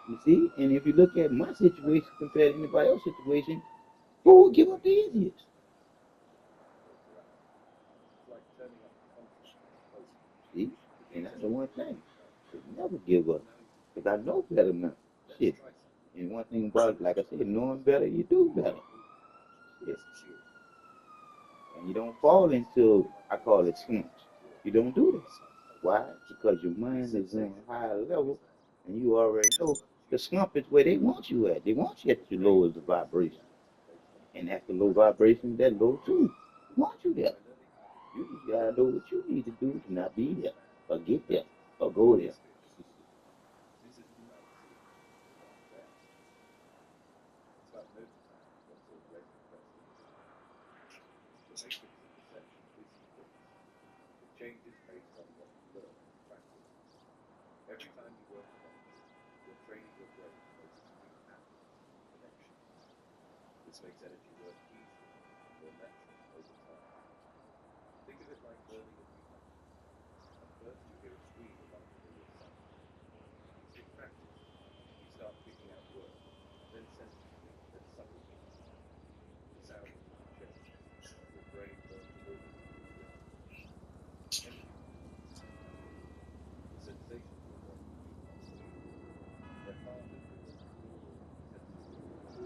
You see, and if you look at my situation compared to anybody else's situation, who would give up the easiest? See, and that's the one thing. To never give up, because I know better now. Shit. And one thing about it, like I said, knowing better, you do better. Shit. And you don't fall into, I call it slumps. You don't do that. Why? Because your mind is on a higher level, and you already know the slump is where they want you at. They want you at your lowest vibration. And after low vibration, that low too. They want you there. You just gotta know what you need to do to not be there, or get there, or go there.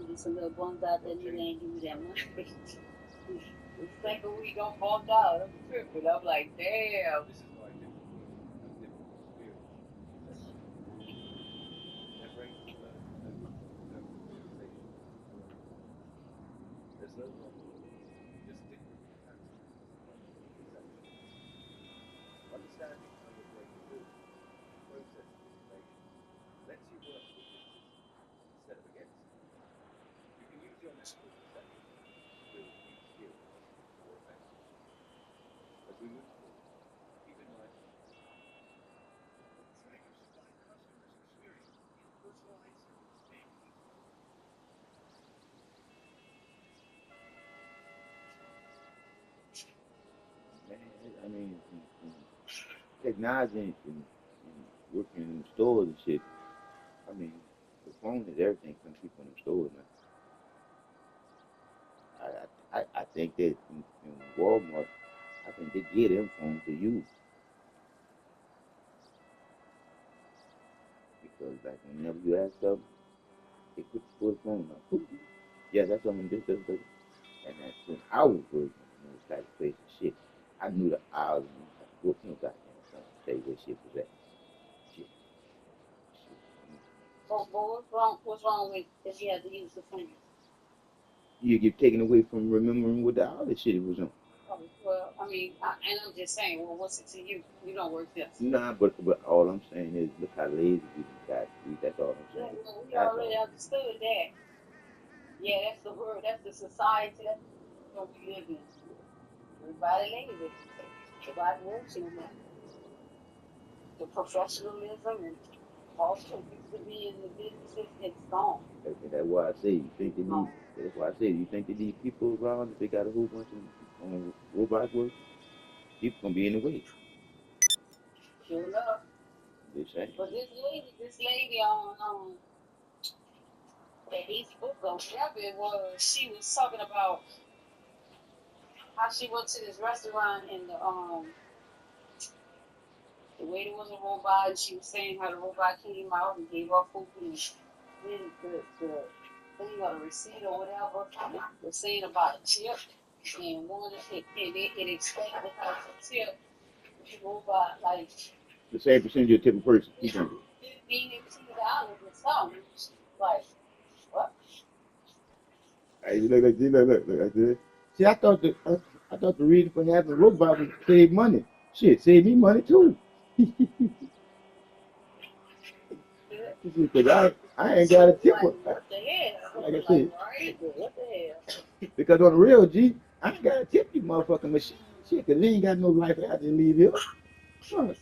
There's some little bums out there, nigga ain't give me that much. The second week I'm bumped out, I'm tripping. I'm like, damn. Man, I mean, technology and working in stores and shit. I mean, the phone is everything for people in the stores now. I think that in Walmart, I think they get them phones to use because like whenever you ask them, they put the phone up. Yeah, that's something this. And that's when I was working in those type of places. Shit, I knew the hours and I had to go to no goddamn phone to tell you where shit was at. Shit, shit. But what's wrong with if you have to use the phone? You get taken away from remembering what the other shit was on. Oh, well, I mean, and I'm just saying, well, what's it to you? You don't work this. Nah, but all I'm saying is look how lazy we got. That's all I'm Yeah, saying. well, we That's already all. understood that. Yeah, that's the word. That's the society that we live in. Everybody lazy. Everybody works in that. The professionalism and also used to be in the businesses, it's gone. That's why I say you think they It's need. gone. That's why I say you think they need people around. If they got a whole bunch of robots work, people gonna be in the way. Sure enough. They say. But this lady on that East Book or whatever it was, she was talking about how she went to this restaurant and the waiter was a robot and she was saying how the robot came out and gave her food and then the thing or the receipt or whatever was saying about a tip and it explained how the tip the robot like The same percentage of typical person. Keep going. $15 or something. Like what? Hey, look, I did. See, I thought the reason for having a robot was to save money. Shit, save me money too. Because I ain't got a tip. Like what the hell? Like I Like said, right? What the hell? because on the real G, I ain't got a tip you motherfucking machine. Shit, because they ain't got no life after they leave here. Huh.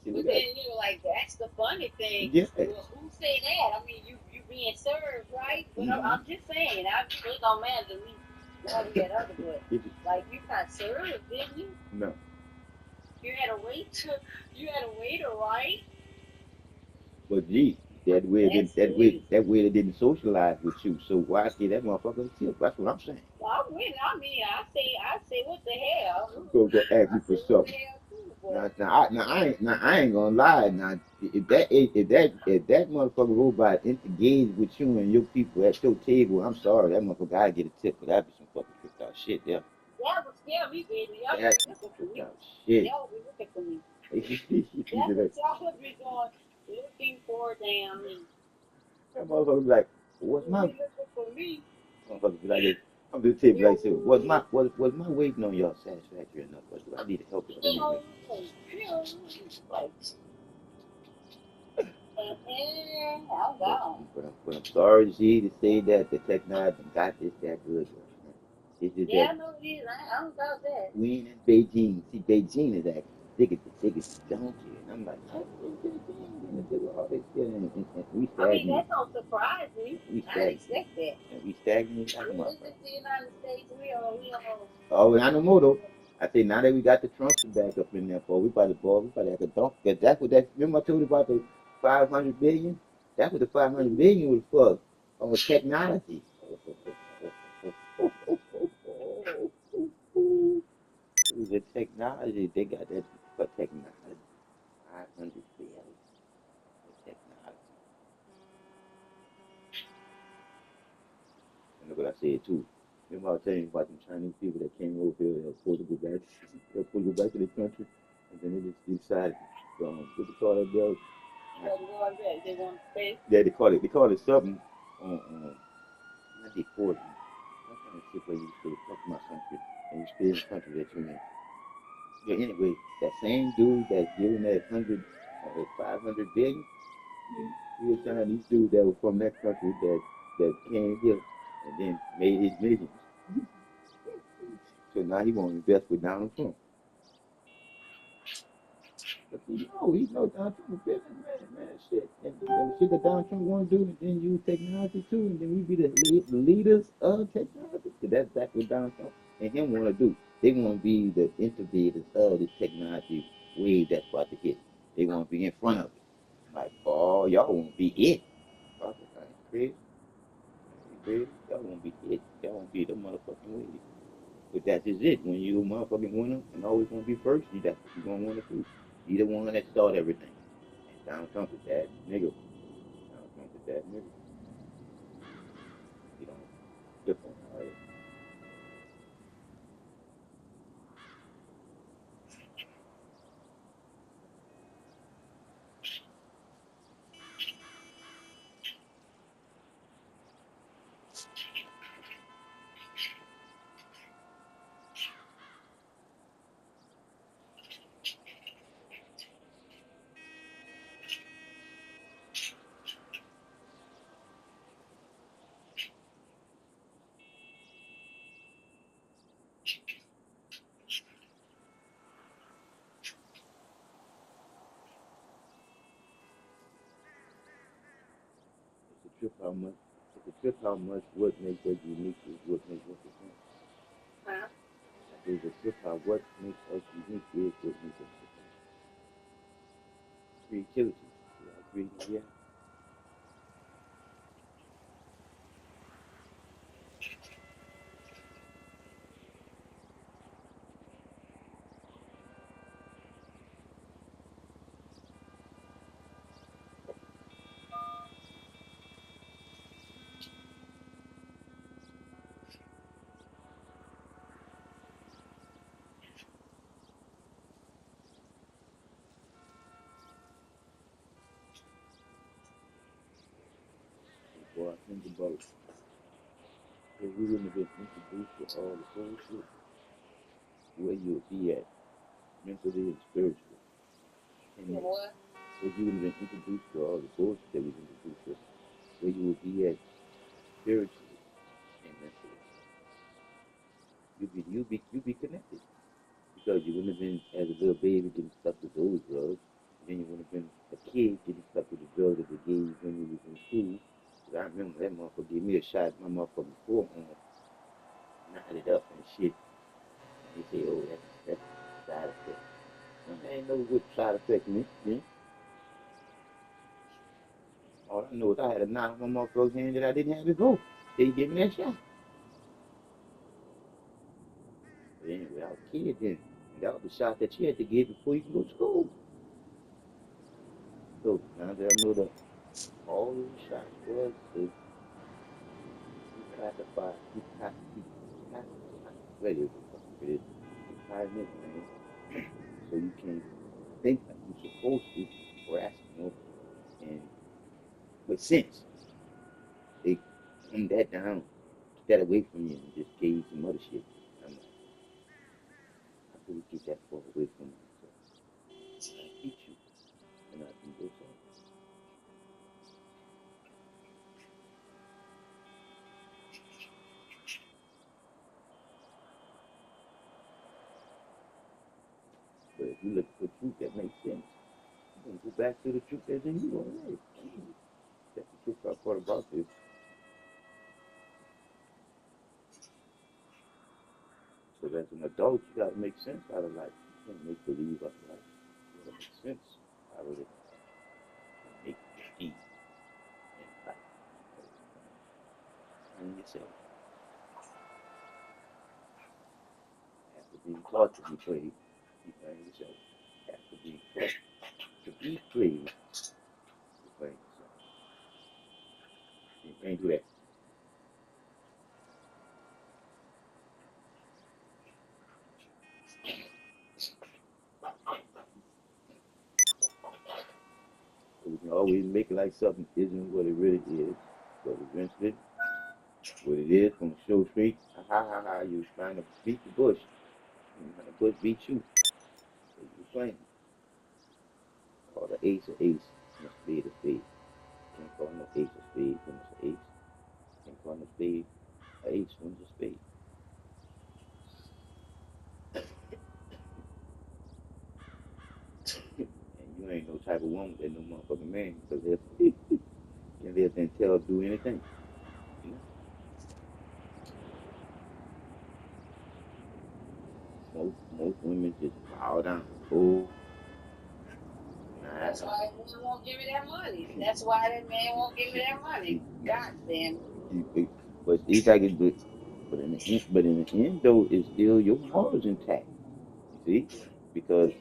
See, we But got, then you know, like that's the funny thing. yeah. Well, who say that? I mean, you being served, right? But Mm-hmm. I'm just saying, it don't matter to me. One that other, but like you got served, didn't you? No. You had to wait to, you had to wait, right? But G, that way they didn't socialize with you. So why give that motherfucker a tip? That's what I'm saying. Well, I mean, I say, what the hell? Go ask I me for say, what the something. hell too, but Now I ain't gonna lie. Now if that motherfucker robot engaged with you and your people at your table, I'm sorry, that motherfucker gotta get a tip. Cause that be some fucking tricked out shit there. that would scare me, baby. Y'all That's be some looking for tricked me. out shit. Y'all be looking for me. that That's what y'all would be doing, looking for damn me. motherfucker be like, what's You my be looking for me. motherfucker be like this. I'm just tell you like this. Was Pew, my was my waiting on y'all satisfactory enough? Or do I need to help y'all pew, anyway? pew. Like, I'm But, gone. but I'm sorry, G, to say that the technology got this that good right now. It's just Yeah, that I know it is. I don't doubt that. we ain't in Beijing. See, Beijing is actually the biggest donkey. And I'm like, how is Beijing gonna do all this shit? And we I mean, stagnant. that don't surprise me. And we I didn't stagnant. expect that. And we stagnant like a We live motherfucker. in the United States. We are. Oh, and I know more though. I say now that we got the Trumpster back up in there, boy, we about to have a dunk. Cause that's what that. Remember I told you about the 500 billion? That's what the 500 billion was for. On technology. It was a technology. They got that for technology. 500 billion for technology. And look what I said too. Remember I was telling you about them Chinese people that came over here and were supposed to go back, they were supposed to go back to the country, and then they just decided, what they call that bill? But going back, they want to stay. Yeah, they call it something not deporting. What kind of shit where you stay fuck my country and you stay in the country that you're in. Yeah, anyway, that same dude that's giving that 500 billion, he was Chinese dude that was from that country that came here and then made his millions. So now he want to invest with Donald Trump. But he know Donald Trump a businessman, man, shit. And the shit that Donald Trump want to do, and then use technology too, and then we be the leaders of technology. So that's exactly what Donald Trump and him want to do. They want to be the innovators of the technology wave that's about to hit. They want to be in front of it. Like, oh, y'all want to be it. Fucking crazy. Crazy. Y'all want to be it. Y'all want to be the motherfucking wave. But that is it. When you a motherfucking winner and always want to be first, that's what you're gonna want to do. You the one that start everything. And Donald Trump is that nigga. Donald Trump is that nigga. You don't flip on all that. It's a trip how much. It's a trip how much what makes us unique is what makes us different. Huh? I say it's a trip how what makes us unique is what makes us different. Creativity. Yeah, creativity. Yeah. Before I think about if we wouldn't have been introduced to all the bullshit, where you would be at mentally and spiritually. You know And what? if you would have been introduced to all the bullshit that was introduced to, where you would be at spiritually and mentally. You'd be connected because you wouldn't have been as a little baby getting stuck with those drugs. Then you would have been a kid getting stuck with the drugs that they gave you when you was in school. 'Cause I remember that motherfucker gave me a shot. My motherfucking forearm knotted up and shit. And they say, oh, that's a side effect. I ain't know what side effect meant. Yeah? All I know is I had a knot on my motherfucker's hand that I didn't have before. They gave me that shot. But anyway, I was a kid then. And that was the shot that you had to get before you can go to school. So now that I know that all those shots was to declassify, wait, it is declassify, man. So you can't think like you're supposed to, rational, and with sense. They dumbed that down, took that away from you, and just gave you some other shit. I'm like, how do we get that far away from myself? I teach you, and I do this all. But if you look for truth that makes sense, you're gonna go back to the truth that's in you already. That's the truth part about this. So as an adult, you gotta make sense out of life. You can't make believe out of life. You gotta make sense out of it and make believe in life. And yourself after being taught to be brave, you find yourself. After being taught to be brave, you find yourself. You can't do that. So we can always make it like something isn't what it really is. But eventually, what it is gonna show straight. Ha ha ha! You're trying to beat the bush, and the bush beat you. So you're playing. Call the ace of ace and a spade of spade. Can't call no ace a spade when it's an ace. Can't call no spade a ace when it's a spade. And you ain't no type of woman that no motherfucking man because they can live and tell do anything. You know? Most women just bow down. Oh, That's why that man won't give me that money. That's why that man won't give me that money. God damn it. But these I can do. But in the end though, it's still your morals intact. You see, because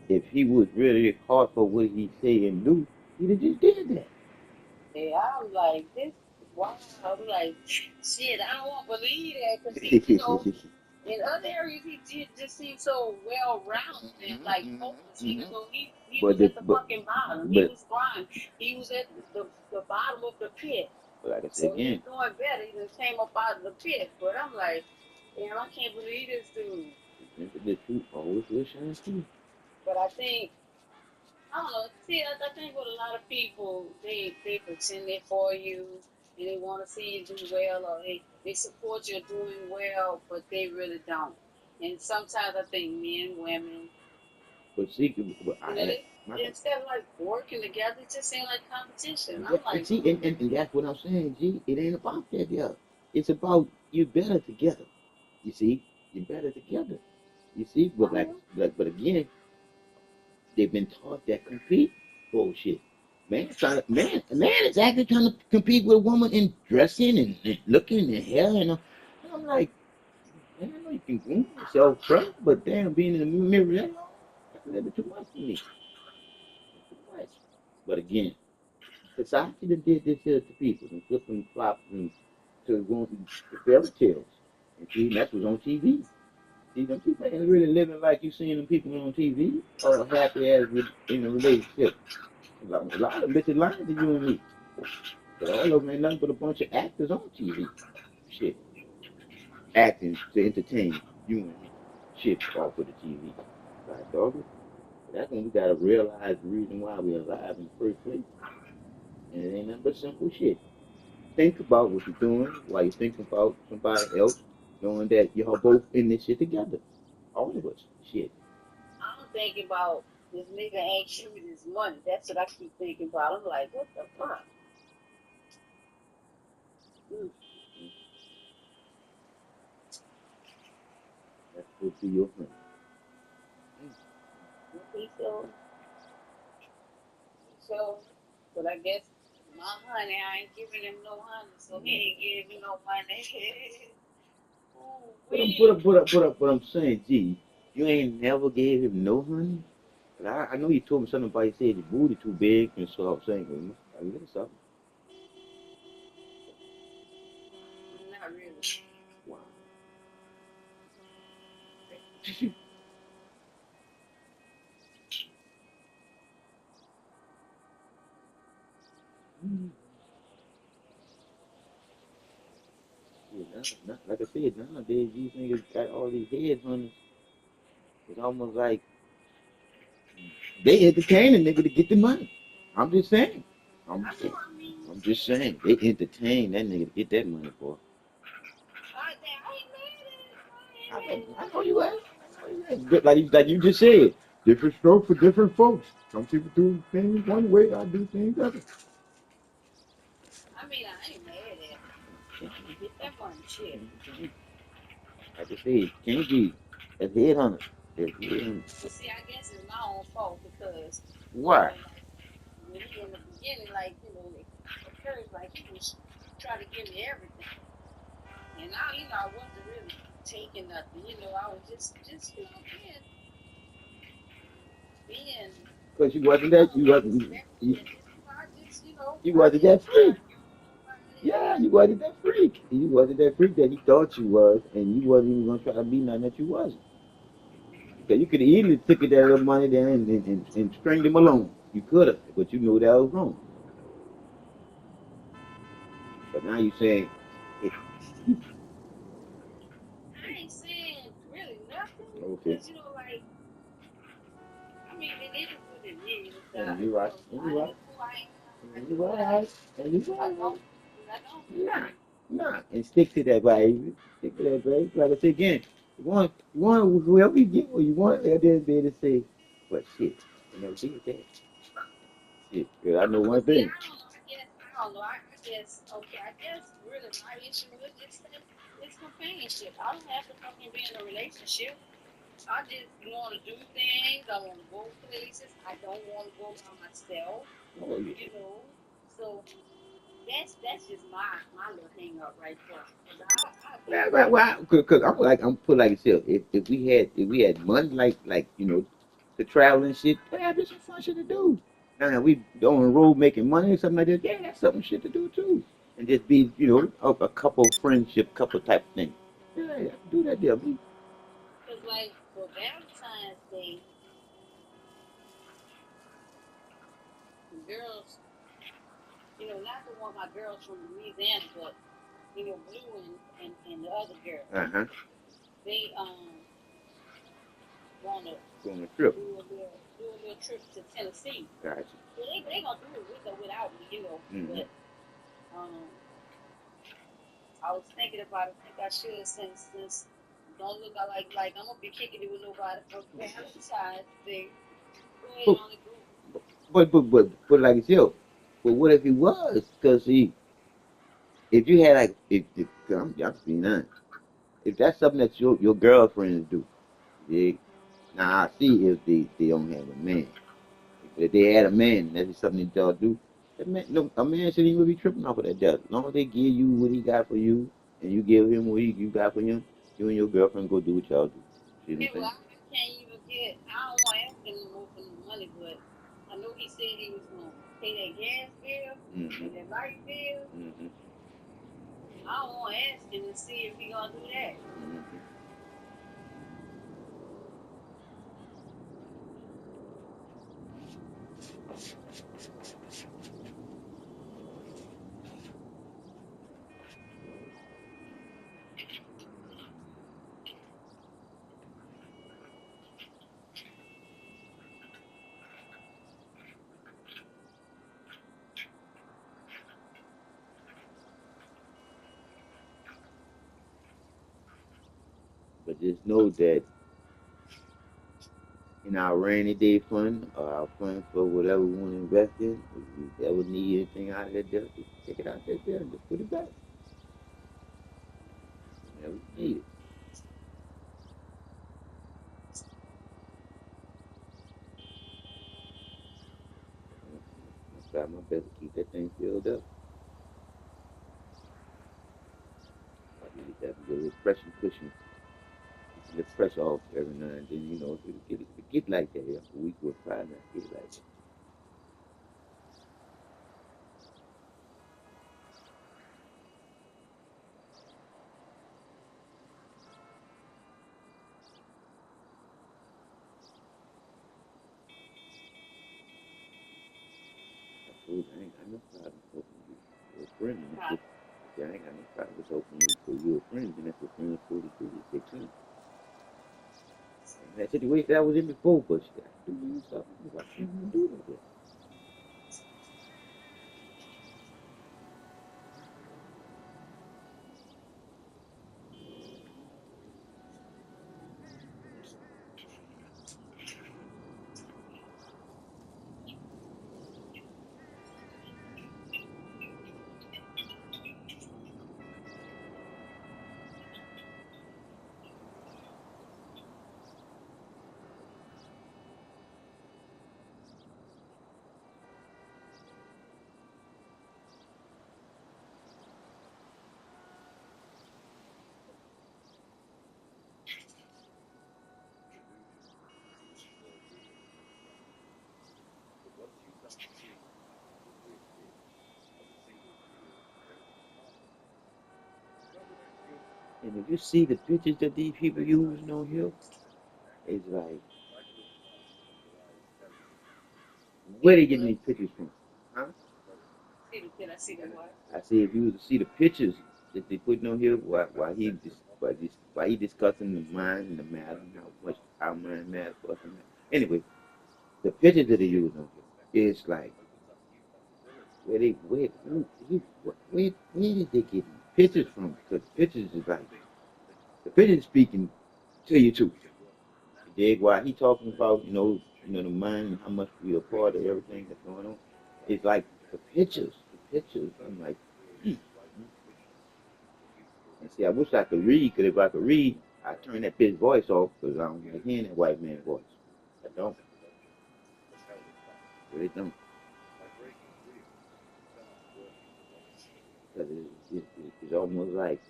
if he was really hard for what he say and do, he'd have just did that. Yeah, I'm like, this, wow. I'm like, shit, I don't want to believe that because he, in other areas, he just seemed so well rounded and like focused. Even though he But was the at the but fucking bottom, he but was grind, he was at the bottom of the pit. like I said So he's again, doing better. He just came up out of the pit. But I'm like, damn, I can't believe this dude. the truth always will shine through. But I think, I don't know. See, I think with a lot of people, they pretend they're for you and they want to see you do well, or they support you doing well, but they really don't. And sometimes I think men, women, But see, but you know, I they my instead of like working together, it just seems like competition. yeah, I'm like, see, and that's what I'm saying, G. It ain't about that, yeah. It's about you better together. You see, you're better together. You see, but again, they've been taught that compete bullshit. Man is actually trying to compete with a woman in dressing and looking and hair and I'm like, man, I know you can groom yourself, bro, but damn, being in the mirror, that's a little bit too much for me. Too much. But again, society that did this here to people and flip and flop and to going to fairy tales. And see, that's what's on TV. See, them people ain't really living like you seeing them people on TV or happy as in a relationship. A lot of bitches lying to you and me. But all of them ain't nothing but a bunch of actors on TV. Shit. Acting to entertain you and me. Shit off of the TV. Right, dog? That's when we gotta realize the reason why we're alive in the first place. And it ain't nothing but simple shit. Think about what you're doing while you're thinking about somebody else, knowing that y'all both in this shit together. All of us. Shit. I'm thinking about this nigga ain't shooting his money. That's what I keep thinking about. I'm like, what the fuck? Mm. That's supposed to be your friend. Okay, so, but I guess My honey, I ain't giving him no honey, so he ain't giving me no money. Ooh, wee. But I'm saying, gee, you ain't never gave him no honey? 'Cause I know you told me something about you said your booty too big, and so I was saying, well, a little something. Not really. Wow. Yeah, like I said, nowadays these niggas got all these head hunters. It's almost like they entertain a nigga to get the money. I'm just saying. I'm, I know, I mean, I'm just saying. They entertain that nigga to get that money for. I ain't mad at it. I know you ain't. I know you ain't. But like you just said, different stroke for different folks. Some people do things one way, I do things other. I mean, I ain't mad at it. Get that money, shit. Like I said, can't be a headhunter. That's headhunter. But see, I guess it's my own fault because, Why? like, when he in the beginning, like, at first, like, he was trying to give me everything. And now, I wasn't really taking nothing. I was just being, Because you wasn't I that don't you know, wasn't respectful. And I just, you I wasn't didn't that freak. try to find Yeah, you it. wasn't that freak. You wasn't that freak that he thought you was, and you wasn't even gonna try to be nothing that you wasn't. Because you could have easily took it that little money there and stringed him along. You could have, but you knew that was wrong. But now you saying, it, I ain't saying really nothing okay, because, like, I mean, it is what it is. and you right, and you I right, am who I am. I and do you what I right, do. and you I right. don't do what I don't. Nah, nah, and stick to that, baby. Stick to that, baby. Like I said again, you want whoever you get, what you want, at the end of the day to say, but shit, I never did that. Shit, 'cause I know But one see, thing. I don't know. I guess, okay, I guess really my issue is just that it's companionship. I don't have to fucking be in a relationship. I just want to do things. I want to go places. I don't want to go by myself, Oh yeah. you know. So that's just my little hang up right there. 'Cause I be ready. Cause I'm put like this. If we had money like to travel and shit, that'd be some fun shit to do. Now we on the road making money or something like that. Yeah, that's something shit to do too. And just be a couple friendship, couple type thing. Yeah, do that deal. Cause like for Valentine's Day, the girls, not the one my girls from Louisiana, but Blue and the other girl, Uh-huh. they wanna Go on a trip. do a little trip to Tennessee. Gotcha. Well, they gonna do it with or without me. Mm-hmm. But um, I was thinking about it. Think I should since don't look like I'm gonna be kicking it with nobody for Valentine's Day. Go ahead But, on the group. but like it's you. But what if he was? Because if you had like if I'm being honest, if that's something that your girlfriends do, yeah. Now I see if they don't have a man. If they had a man, and that's something that y'all do. That man, no, a man shouldn't even be tripping off of that. As long as they give you what he got for you, and you give him what you got for him, you and your girlfriend go do what y'all do. See what Okay, I'm well saying? I can't even get. I don't want to ask him no more for no money, but I know he said he was gonna pay that gas bill Mm-hmm. and that light bill. Mm-hmm. I don't want to ask him and see if he gonna do that. Mm-hmm. But just know that in our rainy day fund or our fund for whatever we want to invest in, if you ever need anything out of that deal, just take it out that there and just put it back whenever you need it. try my best to keep that thing filled up. I need that little pressure cushion. Keep the pressure off every now and then, you know, if it get like that after a week or five, not get like that. I told you I ain't got no problem helping you. You're a friend, and that's Huh? what yeah, I ain't got no problem with helping you. So you're a friend, and that's what friends for to do. They can. And that situation I was in before, but shit, I do you something. Why can't you do that? And if you see the pictures that these people using on here, it's like, where they getting these pictures from? Huh? Did I see the what? I say if you was to see the pictures that they putting on here, why he discussing the mind and the matter and how much our mind matters for us. Anyway, the pictures that they use on here, it's like where they where did they get these pictures from? Because the pictures is like the pictures speaking to you too. You dig why he talking about the mind and how much we are part of everything that's going on. It's like the pictures. I'm like, hmm. And see, I wish I could read, because if I could read, I turn that bitch voice off because I don't like hearing that white man voice. I don't. Really don't. Because it's almost like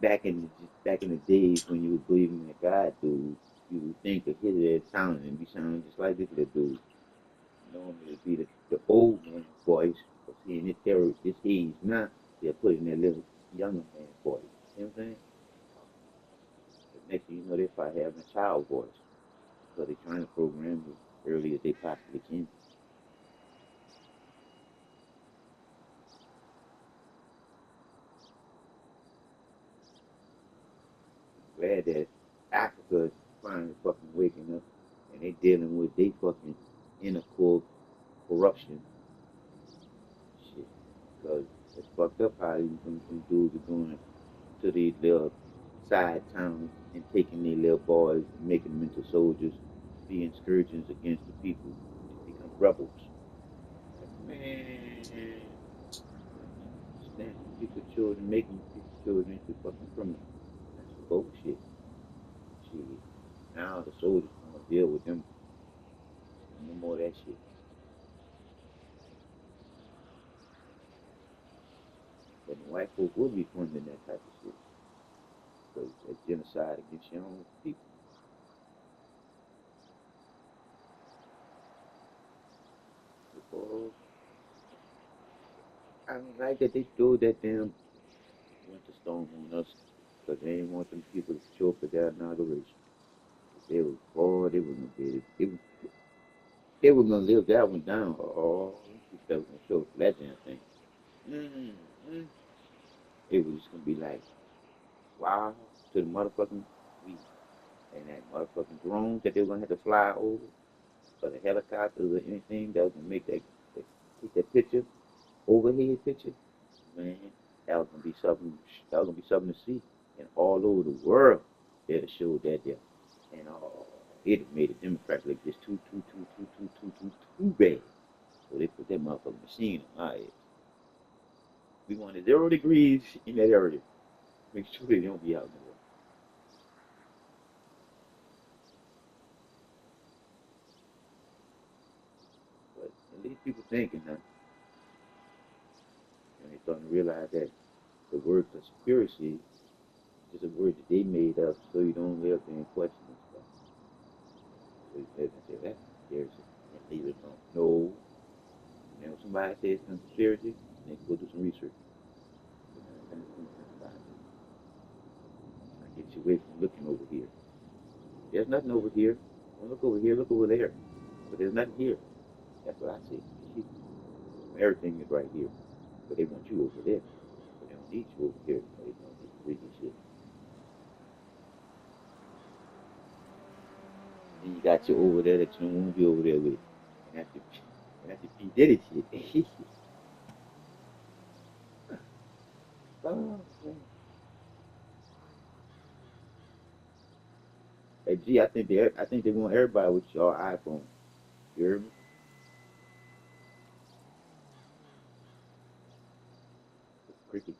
back in the days when you were believing that God, dude, you would think that his ass sounding and be sounding just like this little dude. Normally it'd be the old man voice, but see, in this age now, they're putting that little younger man voice. You know what I'm saying? The next thing you know, they probably having a child voice. So they're trying to program as early as they possibly can. Glad that Africa is finally fucking waking up and they dealing with they fucking inner core corruption shit. Because it's fucked up how these some dudes are going to these little side towns and taking their little boys and making them into soldiers, being scourges against the people to become rebels. Like, man, snatching people's children, making people's children into fucking criminals. That's bullshit. Shit. Now the soldiers gonna deal with them. No more of that shit. But the white folk will be funding that type of shit. Because that's genocide against your own people. Because I don't like that they threw that damn winter storm on us. Because they didn't want them people to show up at their inauguration. They was bored, they wasn't gonna be they were gonna live that one down. Oh, people that was gonna show up for that damn thing. Mm-hmm. It was just gonna be like, wow, to the motherfucking we and that motherfucking drones that they were gonna have to fly over, or the helicopters or anything that was gonna make that take that picture, overhead picture, man, that was gonna be something. That was gonna be something to see, and all over the world they'd have showed that there, and it made the Democrats look just too bad. So they put that motherfucking machine on our ass. We wanted 0 degrees in that area. Make sure they don't be out in the world. people thinking now, and they're starting to realize that the word conspiracy is a word that they made up so you don't live in question and stuff. So you live and say that's conspiracy and leave it alone. No. And when somebody says conspiracy, they can go do some research. I get you away from looking over here. There's nothing over here. Don't look over here, look over there. But there's nothing here. That's what I see. Everything is right here. But they want you over there. But they don't need you over here. They want this freaky shit. And you got you over there that you don't want to be over there with. And that's the P. Diddy shit. Oh, man. Hey, G, I think they want everybody with your iPhone. You hear me? Cricket.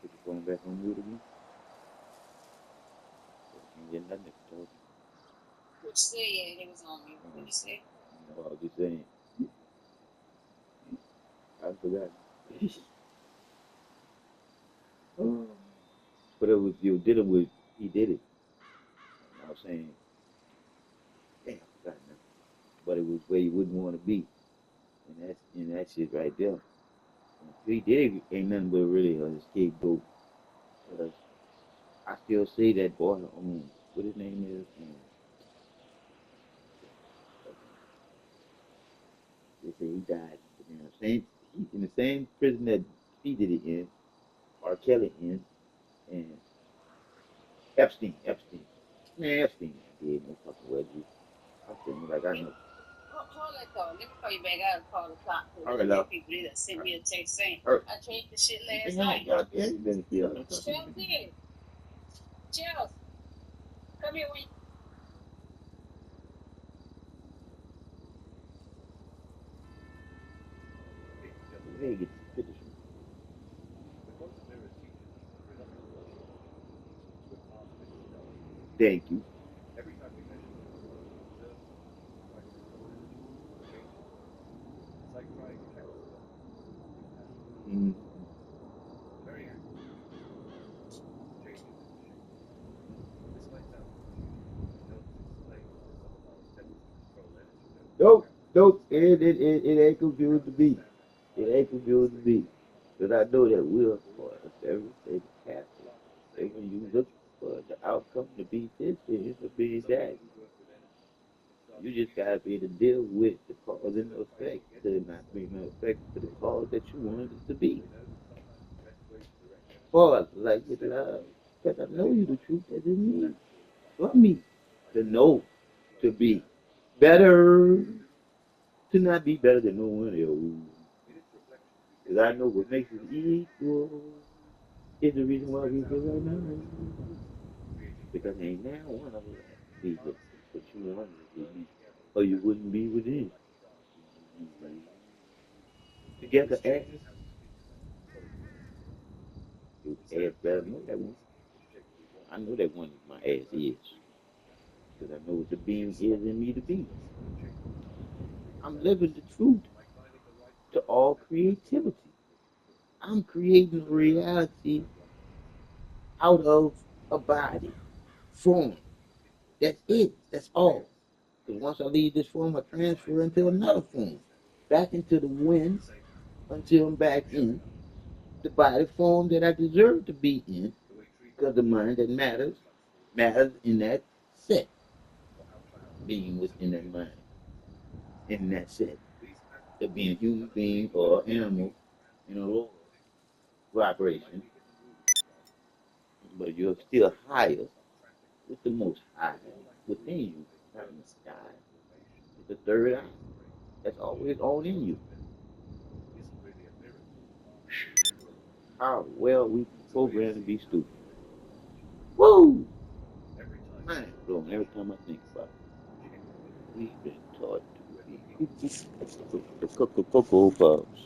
Cricket going back on mute again. Can't get nothing to talk. What you say? Yeah, he was on me. What you say? No, I was just saying. I forgot. Oh. But it was you did it with he did it. I was saying, damn, I forgot now. But it was where you wouldn't want to be, and that shit right there. He did it ain't nothing but really a scapegoat. Because I still say that boy, what his name is, they say he died in the same prison that he did it in, R. Kelly in, and Epstein. Man, Epstein did no fucking well, G. I'm feeling like I know. Hold that though. Let me call you back. I gotta call the cop. All right, love. People that sent me a text saying All right. I changed the shit last Yeah, night. yeah, you been here. Chelsea did. Chelsea, come here. Hey, get the pictures. Thank you. Mm. Nope. It ain't confused to be. It ain't confused to be. Because I know that we're for everything happen. They when you look for the outcome to be this, it is to be that. You just gotta be able to deal with the cause and effect to not bring no effect to the cause that you wanted it to be. For like with love. Because I know you the truth that is me. For me to know to be better, to not be better than no one else. Because I know what makes us equal is the reason why we feel right now. Because ain't now one of us be what you wanted to be, or you wouldn't be within. Together, ass. You ass better know that one. I know that one my ass is. Because I know what the being is in me to be. I'm living the truth to all creativity. I'm creating a reality out of a body form. That's it. That's all. Because once I leave this form, I transfer into another form. Back into the wind until I'm back in the body form that I deserve to be in. Because the mind that matters in that set. Being within that mind. In that set. To being a human being or an animal in a lower vibration. But you're still higher with the most high within you, not in the sky. It's the third eye. That's always on in you. How well we programmed to be stupid. Woo! Mind blowing every time I think about it. We've been taught to be the Cocoa Puffs.